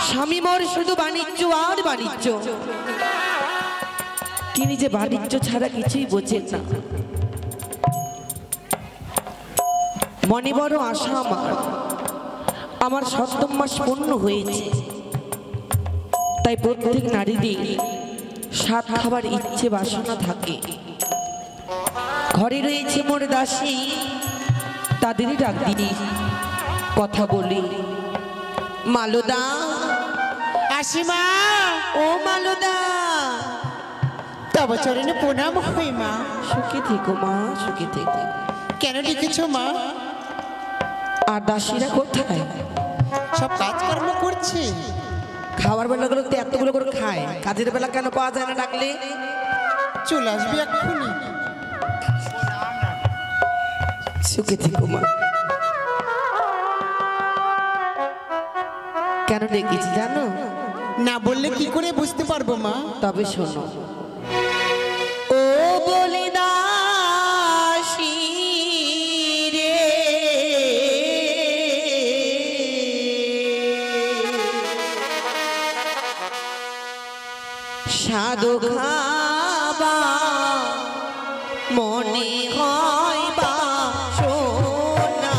স্বামী মোর শুধু বাণিজ্য আর বাণিজ্য, তিনি যে বাণিজ্য ছাড়া কিছুই বোঝেন না। মনে বড় আশা আমার 7ম মাস পূর্ণ হয়েছে, তাই প্রত্যেক নারীদের 7 খাবার ইচ্ছে বাসনা থাকে। ঘরে রয়েছে মোর দাসী, তাদেরই ডাক দিই, কথা বলি। মালদা, আসিমা। ও মালদা, তব চরণে প্রণাম হই মা। সুখে থেকো মা, সুখে থেকো। কেন ডেকেছো মা? আর দাসীরা কোথায়? সব কাজকর্ম করছে। খাওয়ার বেলাগুলো তো এতগুলো করে খায়, কাজের বেলা কেন পাওয়া যায় না ডাকলে? চলে আসবি এক্ষুনি। সুখে থেকো মা। কেন ডেকেছি জানো? না বললে কি করে বুঝতে পারবো মা? তবে শোনো। ও বলে দাসী রে, সাধু খাবা মনে হয় বা সোনা,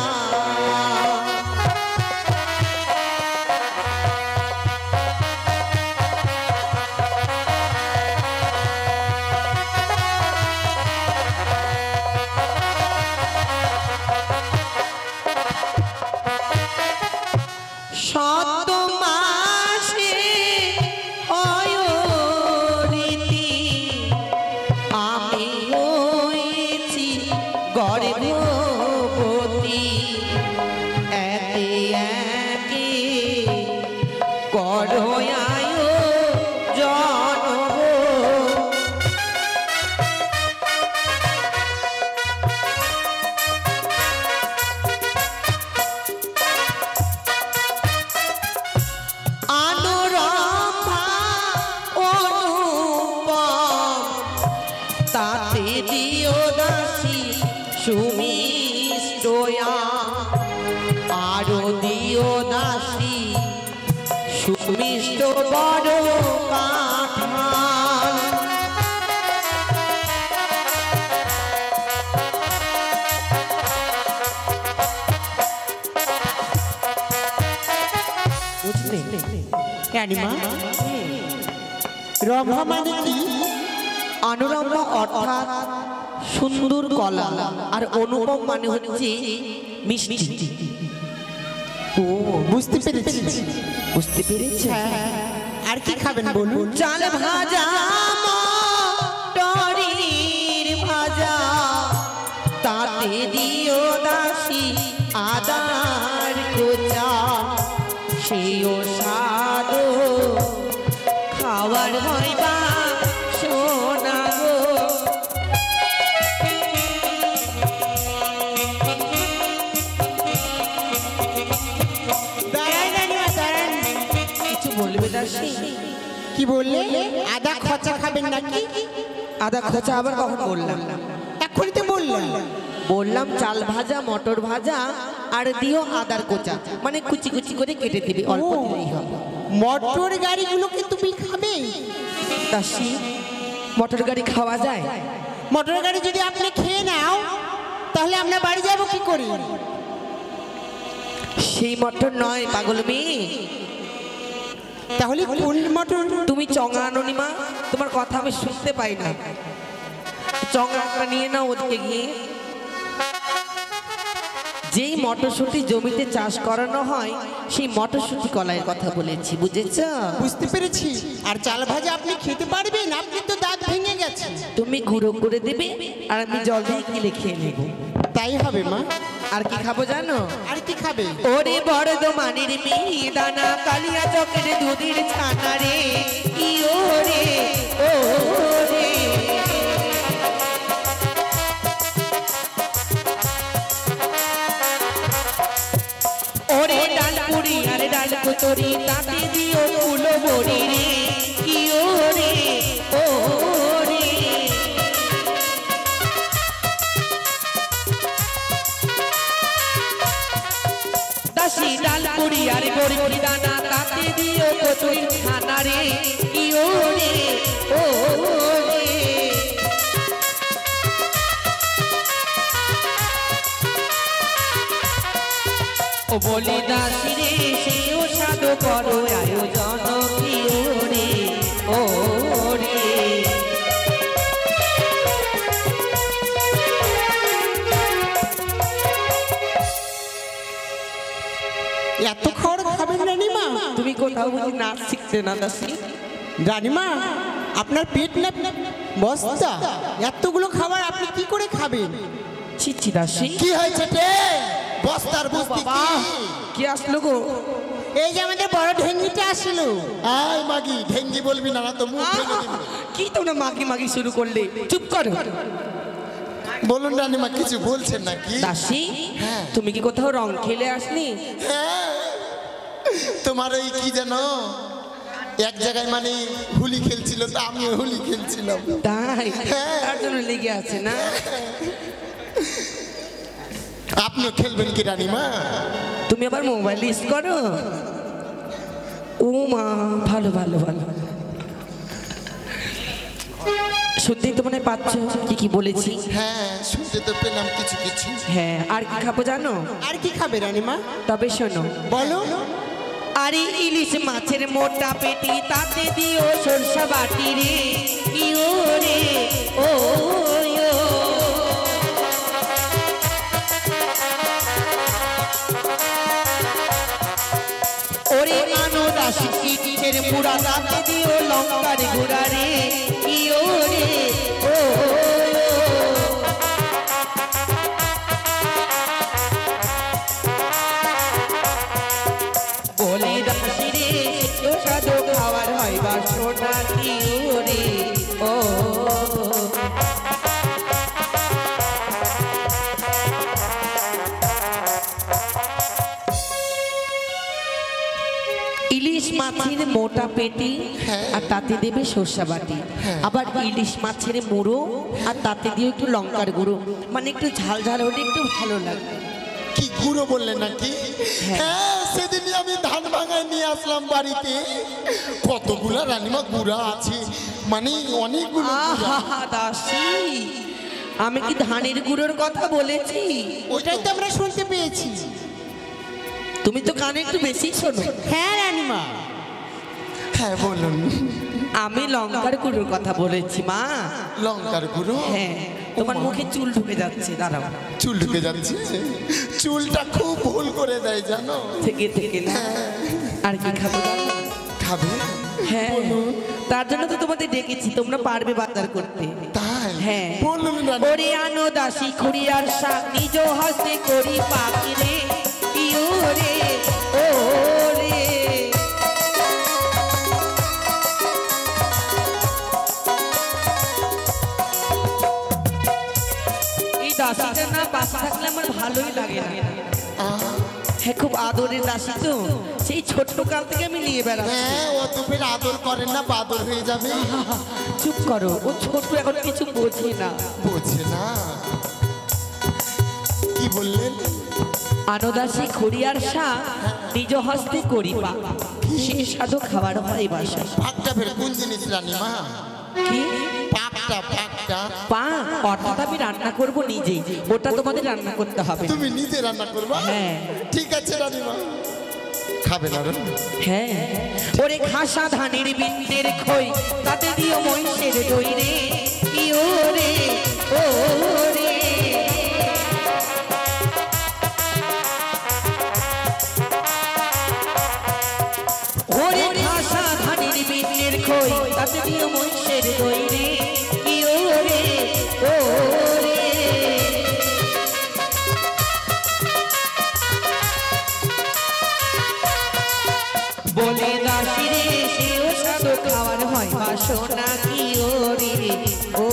সুমিষ্টয়া আরো দিও দাসী সুমিষ্ট বড় কাঠাল। বুঝলে রানীমা, রম্ভা মানে কি? অনুরম্ভা অর্থাৎ সুন্দর কলা, আর অনুপম মানে হচ্ছে মিষ্টি। ও বুঝতে পেরেছি। বুঝতে পেরেছি। আর কি খাবেন বলুন? চাল ভাজা, মটরের ভাজা, তাতে দিও দাসী আদার কোচা, সেও স্বাদ খাওয়ার হয় বা সোনা গো। কিছু বলবে দাসী? কি বললে? আদা খোঁচা খাবেন নাকি? আদা খোঁচা আবার কখন বললাম? এক্ষুনি তো বললাম। বললাম চাল ভাজা, মটর ভাজা, আর দিও আদার কোচা, মানে কুচি কুচি করে কেটে দিবি, অল্প দিলেই হবে। মটর গাড়িগুলোকে তুমি খাবে? দাসী, মটর গাড়ি খাওয়া যায়? মটর গাড়ি যদি আপনি খেয়ে নাও তাহলে আমরা বাড়ি যাব কি করে? সেই মটর নয় পাগল মেয়ে। তাহলে কোন মটর? তুমি চঙা আনোনি মা, তোমার কথা আমি শুনতে পাই না। চঙাটা নিয়ে নাও ওদিকে গিয়ে। যেই মটরশুঁটি জমিতে চাষ করানো হয় সেই মটরশুঁটি কলাইয়ের কথা বলেছি, বুঝেছ? বুঝতে পেরেছি। আর চাল ভাজা আপনি খেতে পারবেন? আপনি তো দাঁত ভেঙে গেছে। তুমি গুঁড়ো করে দেবে আর আমি জল দিয়ে গিলে খেয়ে নেব। তাই হবে মা। আর কি খাবো জানো? আর কি খাবে? ওরে বর্ধমানের মেয়ে দানা, কালিয়া চকের দুধের ছানা রে, কি ওরে ওরে। ওরে ডালপুরি আর ডাল কুতরি, তাতে দিও ফুল বড়ি রে, কি ওরে ওরে। দাসী ডালপুরি আর বরফি দানা তাতে দিও কচুরি ছানা রে কি ওরে ও রে ও বলি দাসী রে সেও সাধু করো আয়োজন কি ওরে ও রে এত খাবার খাবেন রানীমা? তুমি কোথাও বুঝি নাচ শিখতে না দাসী? রানীমা আপনার পেট না বস্তা, এতগুলো খাবার আপনি কি করে খাবেন? ছিচ্ছি দাসী কি হয়েছে রে বস্তার বস্তি বাবা কি আসলো গো? এই যে আমাদের বড় ঢেঙ্গিটা আসলো। আয় মাগি ঢেঙ্গি বলবি না, না তো মুখ ভেঙে দিবি। কি তোমরা মাগি মাগি শুরু করলে? চুপ করো বলুন রানীমা কিছু বলছেন নাকি? দাসী তুমি কি কোথাও রং খেলে আসনি? হ্যাঁ, তোমার ওই কি জানো এক জায়গায় মানে হুলি খেলছিল, তো আমিও হুলি খেলছিলাম। তাই তার জন্য লেগে আছে না? আপনিও খেলবেন কি রানীমা? তুমি আবার মোবাইল ইউজ করো? ও মা ভালো ভালো ভালো। শুনতেই তো মনে হয় পাচ্ছ কি কি বলেছি। হ্যাঁ শুনতে তো পেলাম কিছু কিছু। হ্যাঁ আর কি খাবো জানো? আর কি খাবে রানীমা? তবে শোনো বলো। আরে ইলিশ মাছের মোটা পেটি তাতে দিও সরষা বাটি রে কি ওরে ও ওরে আনো দাসী কিটের মুড়া তাতে দিও লঙ্কার গুঁড়া রে কি ওরে ও বলে দাসী রে তো সাধু খাবার হয় বাসনা কি ওরে ও ইলিশ মাছের মোটা পেটি আর তাতে দেবে সরষা বাটি, আবার ইলিশ মাছের মুড়ো আর তাতে দিয়ে একটু লঙ্কার গুঁড়ো, মানে একটু ঝাল ঝাল হলে একটু ভালো লাগবে। কি গুঁড়ো বললেন নাকি? হ্যাঁ সেদিনই আমি ধান ভাঙায় নিয়ে আসলাম বাড়িতে, কতগুলা রানীমা গুঁড়া আছে, মানে অনেকগুলো গুঁড়া। আহা দাসী আমি কি ধানের গুঁড়োর কথা বলেছি? ওটাই তো আমরা শুনতে পেয়েছি। তুমি তো কানে একটু বেশি শোনো। হ্যাঁ রানীমা। হ্যাঁ বলুন। আমি লঙ্কার গুঁড়োর কথা বলেছি মা। লঙ্কার গুঁড়ো? হ্যাঁ তোমার মুখে চুল ঢুকে যাচ্ছে, দাঁড়াও। চুল ঢুকে যাচ্ছে? চুলটা খুব ভুল করে দেয় জানো। থেকে থেকে না আর কি খাবো জানো? খাবে? হ্যাঁ তার জন্য তো তোমাদের ডেকেছি, তোমরা পারবে বাজার করতে। তাই? হ্যাঁ বলুন রানী। ওরে আনো দাসী খুড়িয়ার শাক নিজ হস্তে করি পাকি রে কি ওরে ও রে এই দাসীটা না পাশে থাকলে আমার ভালোই লাগে না। হ্যাঁ খুব আদরের দাসী তো, সেই ছোট্ট কাল থেকে আমি নিয়ে বেড়াচ্ছি। হ্যাঁ ও তো ফের আদর করেন না, বাদর হয়ে যাবে। চুপ করো, ও ছোট এখন কিছু বোঝে না। বোঝে না? কি বললেন? আনদাসী খড়িয়ার শাক নিজ হস্তে করি পা, সে সাধু খাবার হয় বাসা। পাকটা ফের কোন জিনিস রানীমা? কি পাকটা? পাকটা পা অর্থাৎ আমি রান্না করব নিজেই, ওটা তোমাদের রান্না করতে হবে। তুমি নিজে রান্না করবা? হ্যাঁ ঠিক আছে রানীমা। খাবে না রে? হ্যাঁ ওরে খাসা ধানের বিন্দের খই তাতে দিও মহিষের দই রে কি ওরে ও রে ওরে খাসা ধানের বিন্দের খই তাতে দিও মহিষের দই রে কি ওরে ও রে বলে দাসী রে সেও সাধু খাওয়ার হয় বাসনা কি ওরে ও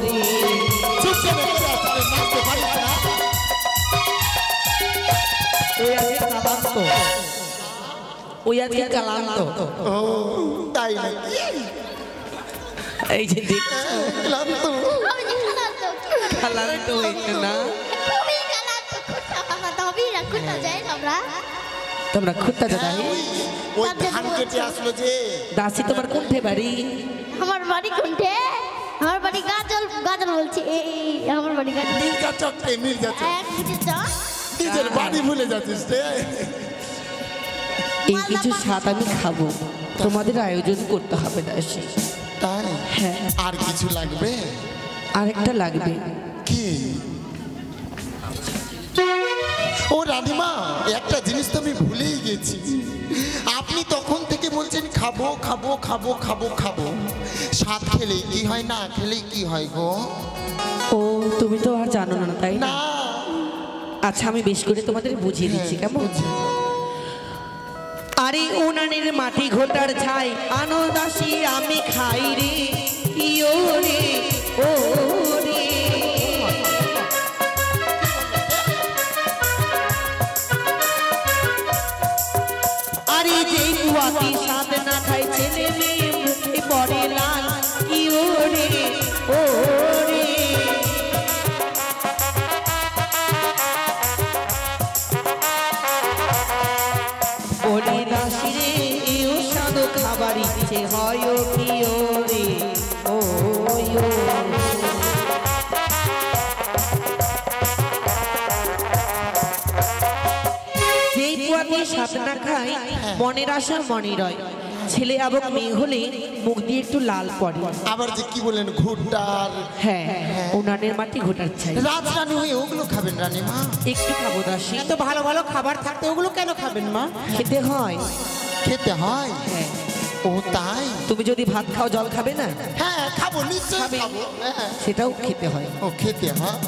রে চুপচাপ বসে আসলে নাচতে পারিস না? ওই আজকে কালান্ত ও তাই নাকি? এই যে দেখছো ক্লান্ত? কালান্ত হয়েছে না? তোমরা খুঁজতে দাদা ওই ধান কেটে আসলো যে। দাসি তোমার কোনঠে বাড়ি? আমার বাড়ি কোনটে? আমার বাড়ি গাজল, গাজল বলছি। এই আমার বাড়ি গাজল। মির্জা চকটে, মির্জা চক। এক মিনিট যাও। নিজের বাড়ি ভুলে যাচ্ছিস রে। এই কিছু স্বাদ আমি খাবো, তোমাদের আয়োজন করতে হবে দাসি। তাই? হ্যাঁ। আর কিছু লাগবে? আরেকটা লাগবে। কি? ও রানীমা, একটা জিনিস তো আমি ভুলেই গেছি। আপনি তখন থেকে বলছেন খাবো খাবো খাবো খাবো খাবো, স্বাদ খেলে কি হয় না খেলে কি হয় গো? ও তুমি তো আর জানো না তাই না? না। আচ্ছা আমি বেশ করে তোমাদের বুঝিয়ে দিচ্ছি কেমন। আরে উনানের মাটি ঘোটার ছাই আনো দাসি আমি খাই রে, ইয়ো রে ও রে। আরে যে কুয়াতি স্বাদ না খাই ছেলে মেয়ে মুখে পড়ে লাল, ইয়ো রে ও রে। ওরে দাসি রে এও স্বাদ খাবার ইচ্ছে হয় ও প্রিয় রে ও ইয়ো। যেই পুয়াতে স্বাদ না খায় মনের আশা মনে রয়, ছেলে এবং মেয়ে হলে মুখ দিয়ে একটু লাল পড়ে। আবার যে কি বলেন ঘুরটার? হ্যাঁ উনানের মাটি ঘোটার চাই। রাজরানী হয়ে ওগুলো খাবেন রানীমা? একটু খাবো দাসি। এত ভালো ভালো খাবার থাকতে ওগুলো কেন খাবেন মা? খেতে হয়। খেতে হয়? হ্যাঁ। ও তাই? তুমি যদি ভাত খাও জল খাবে না? হ্যাঁ খাবো, নিশ্চয়ই খাবে। খাবো। হ্যাঁ। সেটাও খেতে হয়। ও খেতে হয়।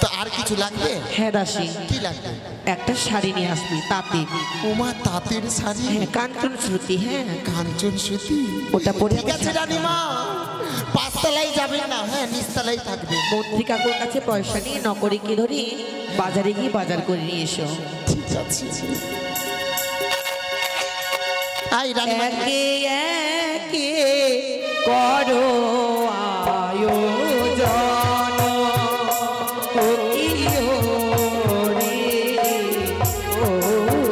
তো আর কিছু লাগবে? হ্যাঁ দাসি, কি লাগবে? একটা শাড়ি নিয়ে আসবি তাঁতে। ওমা তাঁতের শাড়ি? হ্যাঁ কাঞ্চন শ্রুতি। হ্যাঁ কাঞ্চন সুতি। ওটা পরে ঠিক আছে রানীমা, পাঁচতলায় যাবেন না, হ্যাঁ নিচতলায় থাকবে। মন্ত্রী কাকুর কাছে পয়সা নিয়ে নকরিকে ধরে বাজারে গিয়ে বাজার করে নিয়ে এসো। ঠিক আছে। আই রানীমা। একে একে করো আয়োজন ও ইয়ো রে ও ইয়ো।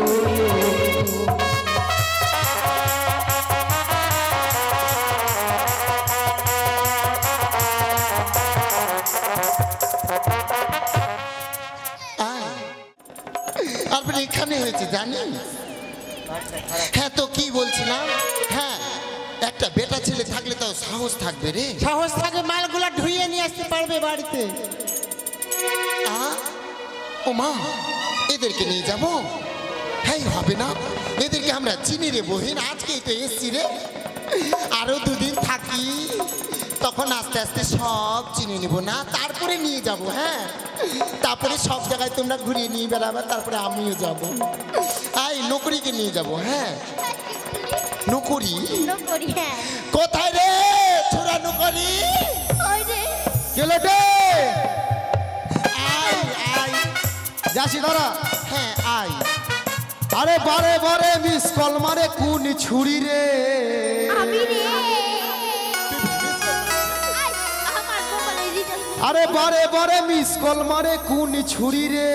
আপনি এখানে হয়েছে জানেন? হ্যাঁ তো কি বলছিলাম, হ্যাঁ একটা বেটা ছেলে থাকলে তো সাহস থাকবে রে। সাহস থাকে মালগুলা ধুইয়ে নিয়ে আসতে পারবে বাড়িতে। ও মা, এদেরকে নিয়ে যাব? হ্যাঁ হবে না, এদেরকে আমরা চিনি রে বহিন, আজকেই তো এসছি রে। আরো দুদিন থাকি, তখন আস্তে আস্তে সব চিনে নেব না, তারপরে নিয়ে যাব। হ্যাঁ তারপরে সব জায়গায় তোমরা ঘুরিয়ে নিয়ে বেড়াবে, তারপরে আমিও যাব। আই নকরিকে নিয়ে যাব। হ্যাঁ নকরি? নকরি হ্যাঁ। কোথায় রে ছোড়া নকরি? ওই রে। চলো রে আই আই যাসি দাঁড়া। হ্যাঁ আই। আরে বারে বারে মিস কল মারে কোন ছুরি রে? আমি রে। আমার মোবাইলে রিচার্জ। আরে বারে বারে মিস কল মারে কোন ছুরি রে?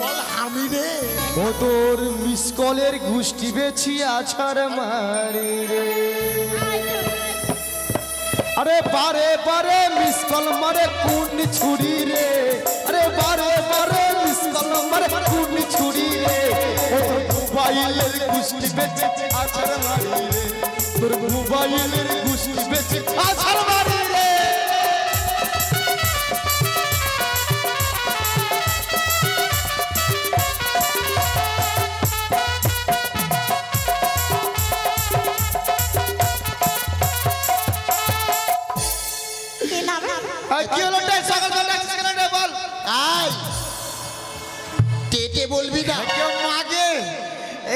বল আমি রে। ও তোর মিস কলের গুষ্টি বেছি আছাড় মারি রে। আরে বারে বারে মিস কল মারে কোন ছুরি রে? আরে বারে বারে মিস কল মারে কোন ছুরি রে? ও তোর মোবাইলের গুষ্টি বেছি আছাড় মারি রে। তোর মোবাইলের গুষ্টি বেছি আছাড় মারি রে। কে নাম? কি হলো রে? সকাল সকাল বল। আই টেটে বলবি না। কেউ মাগে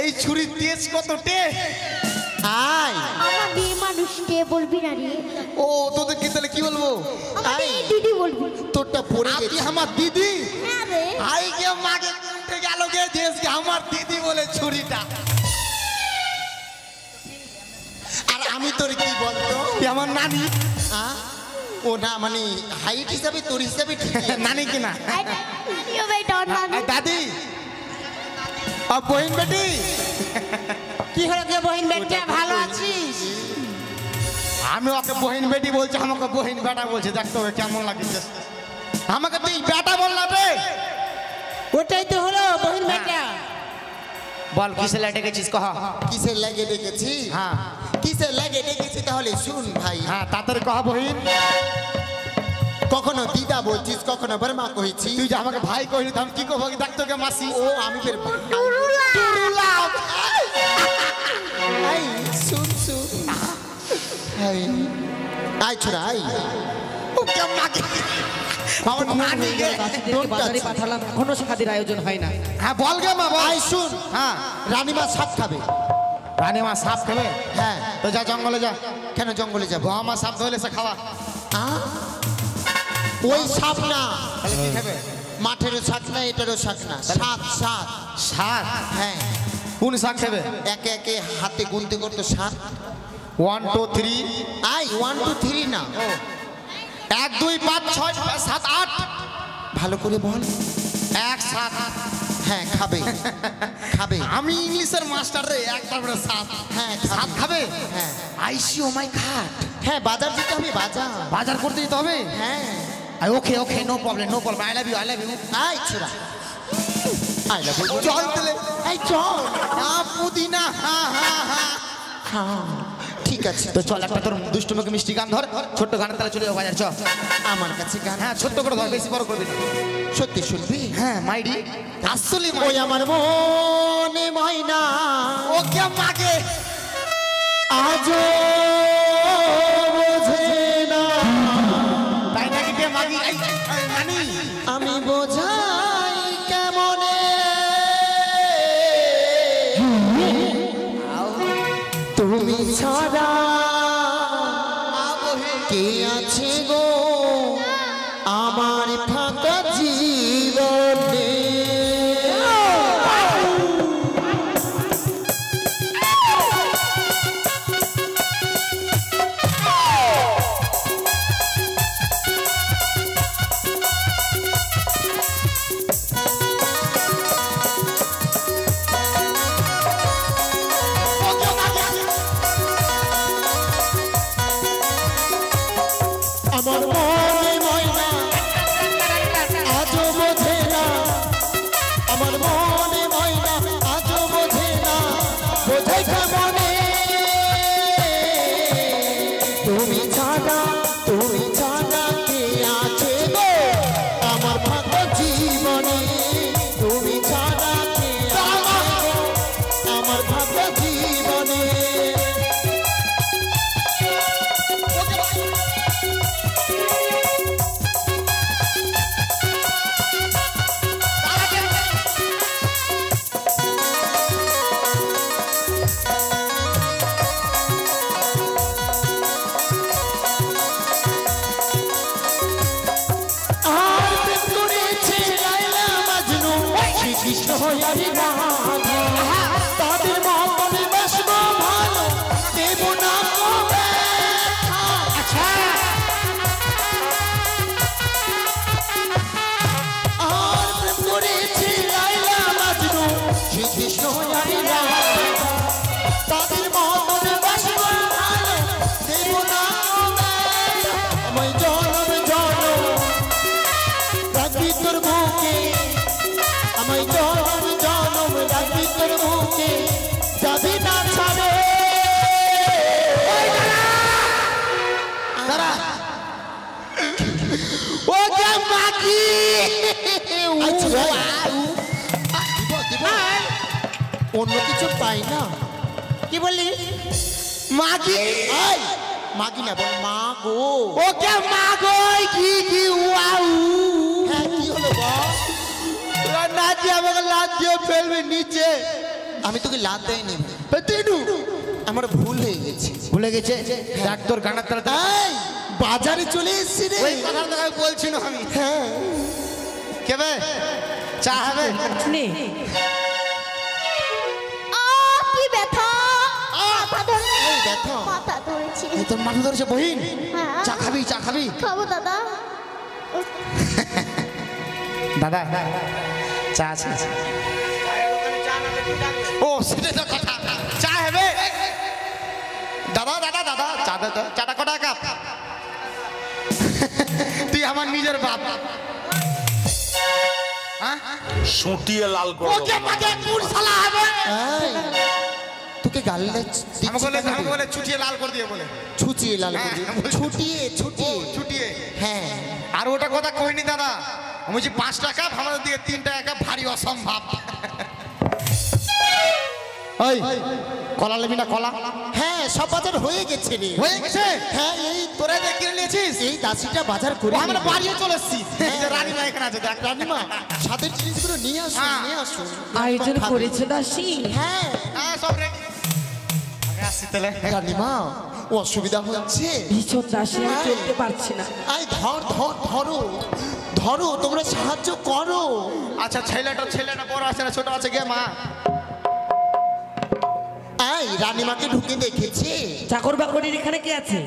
এই ছুরির তেজ কত টে? আই আমার মেয়ে মানুষ কে বলবি না রে। ও তোদের কি তাহলে কি বলবো? আমার মেয়ে দিদি বলবি। তোরটা পড়ে আপনি গেছে। আমার দিদি? হ্যাঁ রে। আই কেউ মাগে উঠে গেল গে দেশকে আমার দিদি বলে ছুরিটা। আর আমি তোর কি বলতো? তুই আমার নানি। ও না মানে হাইট হিসাবে তোর হিসাবে ঠিক আছে। নানি কিনা? ইয়ো বেটা না। দাদি আর বহিন বেটি কি হলো কে বহিন বেটা ভালো আছিস? আমি ওকে বহিন বেটি বলছি, আমাকে বহিন বেটা বলছে। দেখতে হবে কেমন লাগছে। আমাকে তুই বেটা বললা রে। ওটাই তো হলো বহিন বেটা। বল কিসের লাগে ডেকেছিস কহ। কিসের লাগে ডেকেছি? হ্যাঁ কিসের লাগে ডেকেছি তাহলে শুন ভাই। হ্যাঁ তাড়াতাড়ি কহ বহিন। কখনো দিদা বলছিস, কখনো বর্মা কইছি। তুই যে আমাকে ভাই কইলি আমি কি কব? দেখতো কে মাসি। ও আমি ফের আই শুন শুন আই আই ছোড়া আই। ও কে মাকে আমার নানি গে। বাজারে পাঠালাম, এখনো শাদির আয়োজন হয় না। হ্যাঁ বল গে মা বল। আই শুন, হ্যাঁ রানীমা সাপ খাবে। রানী মা সাপ খাবে? হ্যাঁ। তো যা জঙ্গলে যা। কেন জঙ্গলে যাবো? মা সাপ ধরলে সে খাওয়া। ওই সাপ না, তাহলে কি খাবে? মাঠেরও শাক না, এটারও শাক না, শাক শাক। শাক? হ্যাঁ। কোন শাক খাবে? একে একে হাতে গুনতে করতো শাক। 1 2 3 আই 1 2 3 না, 1 2 5 6 7 8। ভালো করে বল। 1 7। হ্যাঁ খাবে খাবে। আমি ইংলিশের মাস্টার রে। একবার করে 7। হ্যাঁ সাপ খাবে? হ্যাঁ আইসি ও মাই গড। হ্যাঁ বাজার যেতে হবে, বাজার। বাজার করতে যেতে হবে? হ্যাঁ। Okay okay no problem no problem. I love you I love you. I ছোড়া আই লাভ ইউ। চল তাহলে। এই চল। পুদিনা। হ্যাঁ হ্যাঁ হ্যাঁ হ্যাঁ ঠিক আছে। তো চল একটা তোর দুষ্টু মুখে মিষ্টি গান ধর। ছোট্ট গানের তালে চলে যাও বাজার চ। আমার কাছে গান। হ্যাঁ ছোট্ট করে ধর, বেশি বড় করবি না। সত্যি শুনবি? হ্যাঁ মাইডি আসলে ওই আমার মনে ময়না ও কে মাগে আজও বোঝে না। তাই নাকি কে মাগি? এই নানি আমি বোঝাই কেমনে তুমি ছাড়া কে আছে গো আমার ফাঁকা জীবনে। আমার মনে ময়না আজও বোঝে না, আমার মনে ময়না আজও বোঝে না, বোঝে কেমনে তুমি ছাড়া কে আছে গো আমার ফাঁকা জীবনে। তুমি ছাড়া কে আছে গো আমার ফাঁকা জীবনে। কৃষ্ণ হইয়ারি রাধা তাদের মতনে বাসবো ভালো দেব না কবে। আর প্রেম করেছি লাইলা মাজনু শ্রীকৃষ্ণ হইয়ারি রাধা তাদের মতনে বাসবো ভালো দেব না কবে। আমায় জনম জনম রাখবি তোর বুকে, আমায় জনম জনম রাখবি তোর মুখে, যাবি না ছাড়ে। ও কে মাগি অন্য কিছু পাই না। কি বললি? মাগি মাগি না বল মা গো। ও কে মাগো কি কি ওয়াও। হ্যাঁ কি হলো বল? নাচি আমাকে লাত দিয়ে ফেলবে নিচে। আমি তোকে লাত দেয়নি, তিনু আমার ভুল হয়ে গেছে। ভুলে গেছে। দেখ তোর গানের তালে এই বাজারে চলে এসেছি রে। ওই কথার দেখা বলছি না আমি। হ্যাঁ কেবে চা হবে? নে কি ব্যথা! মাথা ধরে এই ব্যথা। মাথা ধরেছে। এই তোর মাথা ধরেছে বহিন। হ্যাঁ। চা খাবি চা খাবি? খাবো দাদা। দাদা চা আছে? ও সেটা তো কথা। চা হবে দাদা দাদা দাদা চা দাদা চাটা কটা কাপ? তুই আমার নিজের বাপ। সুটিয়ে লাল করে ওকে পাকে কুল শালা হবে। তোকে গাল আমাকে বলে ছুটিয়ে লাল করে দিয়ে বলে ছুচিয়ে লাল করে দিয়ে। ছুটিয়ে ছুটিয়ে ছুটিয়ে। হ্যাঁ আর ওটা কথা কইনি দাদা, আমি বলছি 5 টাকা আমাদের দিকে 3 টাকা ভারী অসম্ভব। ওই কলা নেবি না কলা? হ্যাঁ সব বাজার হয়ে গেছে রে। হয়ে গেছে? হ্যাঁ এই তোরা যে কিনে নিয়েছিস? এই দাসিটা বাজার করে ও, আমরা বাড়িও চলে এসেছি। এই যে রানীমা এখানে আছে দেখ। রানীমা সাদের জিনিসগুলো নিয়ে আসুন হ্যাঁ। নিয়ে আসুন। আয়োজন করেছে দাসী। হ্যাঁ হ্যাঁ সব রেডি। আগে আসছি তাহলে। রানীমা ও অসুবিধা হচ্ছে। ভীষণ দাসী, আমি চলতে পারছি না। আই ধরো ধরো তোমরা সাহায্য করো। আচ্ছা ছেলেটা বড় আছে না ছোট আছে গে মা? আই রানীমাকে ঢুকে দেখেছে। চাকর বাকরির এখানে কে আছে?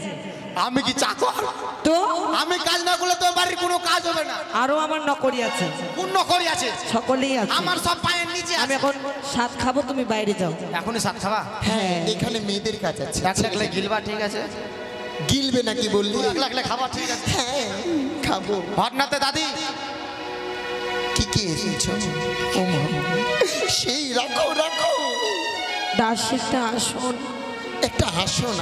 আমি কি চাকর? তো আমি কাজ না করলে তো বাড়ির কোনো কাজ হবে না। আরো আমার নকরি আছে, পূর্ণ করি আছে, সকলেই আছে। আমার সব পায়ের নিচে আমি আছে। এখন সাত খাবো, তুমি বাইরে যাও। এখনই সাত খাবা? হ্যাঁ এখানে মেয়েদের কাজ আছে। একলে গিলবা ঠিক আছে? গিলবে নাকি বললি? একলে খাবা ঠিক আছে? হ্যাঁ খাবো। হটনাতে দাদি কি এসেছ? ও মা সেই রাখো দাসীটা আসুন। একটা আসন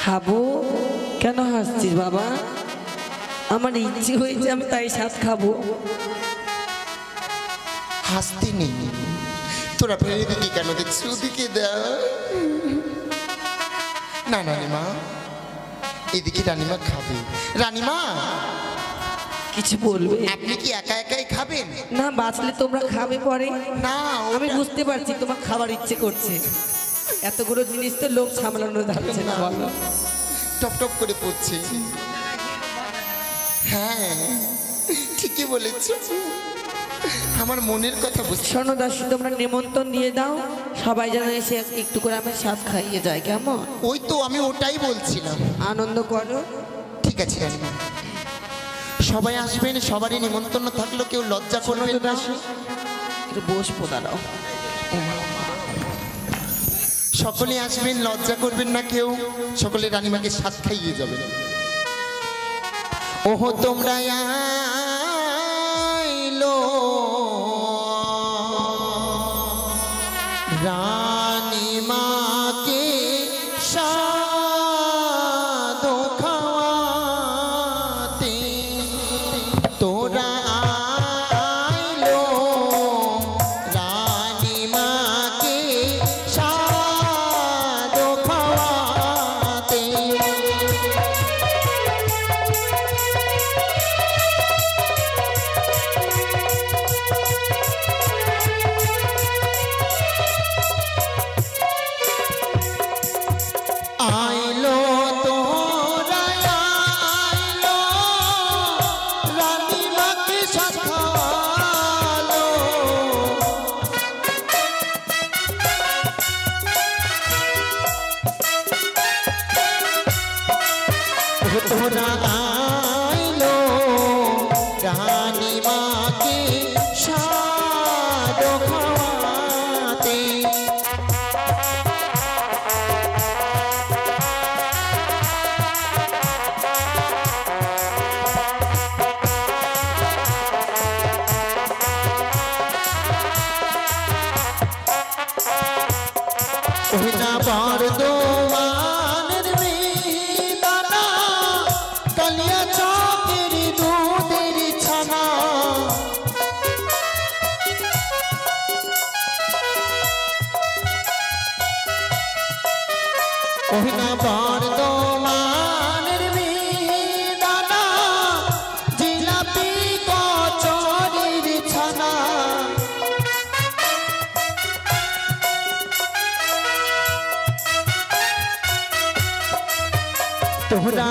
খাবো? কেন হাসছিস বাবা? আমার ইচ্ছে হয়েছে, আমি তাই সাত খাবো। হাসতে নেই, তোরা ফেলে দিদি কেন দেখছি? ওদিকে দেখ না রানীমা, এদিকে রানীমা খাবে। রানীমা কিছু বলবে? আপনি কি একা একাই খাবেন? না, বাঁচলে তোমরা খাবে পরে। না আমি বুঝতে পারছি তোমার খাবার ইচ্ছে করছে, এতগুলো জিনিস তো লোক সামলানো যাচ্ছে না। বলো, টপ টপ করে পড়ছে। হ্যাঁ ঠিকই বলেছ, আমার মনের কথা বুঝছো। শোনো দাসী, তোমরা নিমন্ত্রণ দিয়ে দাও, সবাই যেন এসে একটু করে আমার স্বাদ খাইয়ে যায়, কেমন? ওই তো আমি ওটাই বলছিলাম। আনন্দ করো। ঠিক আছে রানীমা, সবাই আসবেন, সবারই নিমন্ত্রণ থাকলো, কেউ লজ্জা করবেন না। একটু বসবো, দাঁড়াও। সকলে আসবেন, লজ্জা করবেন না কেউ, সকলে রানীমাকে স্বাদ খাইয়ে যাবেন। ওহো তোমরা আইলো রানীমাকে স্বাদ খাওয়াতে, তোরা আইলো রানীমাকে স্বাদ খাওয়াতে। আইলো তোরা আইলো রানীমাকে স্বাদ খাওয়ালো, তোরা আইলো রানীমাকে স্বাদ খাওয়াতে। ওহিনা বর্ধমানের মিহিদানা, কালিয়া চকের দুধের ছানা, ওহিনা বর্ধমানের মিহিদানা, জিলাপি কচুরির ছানা, তোরা